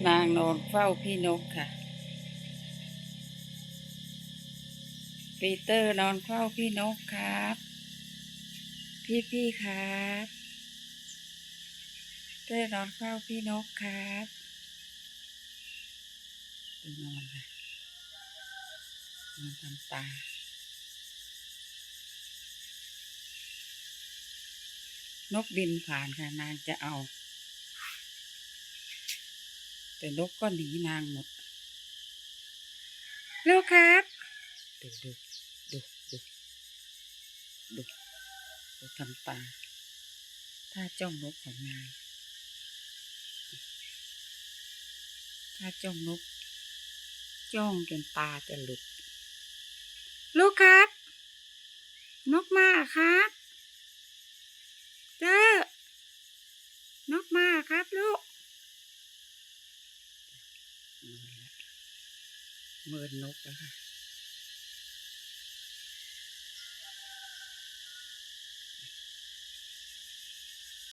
นางนอนเฝ้าพี่นกค่ะปีเตอร์นอนเฝ้าพี่นกครับพี่ครับเตอร์นอนเฝ้าพี่นกครับดูนอนค่ะนอนทำตานกบินผ่านค่ะนางจะเอาแต่นกก็หนีนางหมดลูกครับดูดูดูดูดูทำตาถ้าจ้องนกของนางถ้าจ้องนกจ้องจนตาจะหลุดลูกครับนกมาครับเจ้านกมาครับลูกเมินนกแล้วค่ะ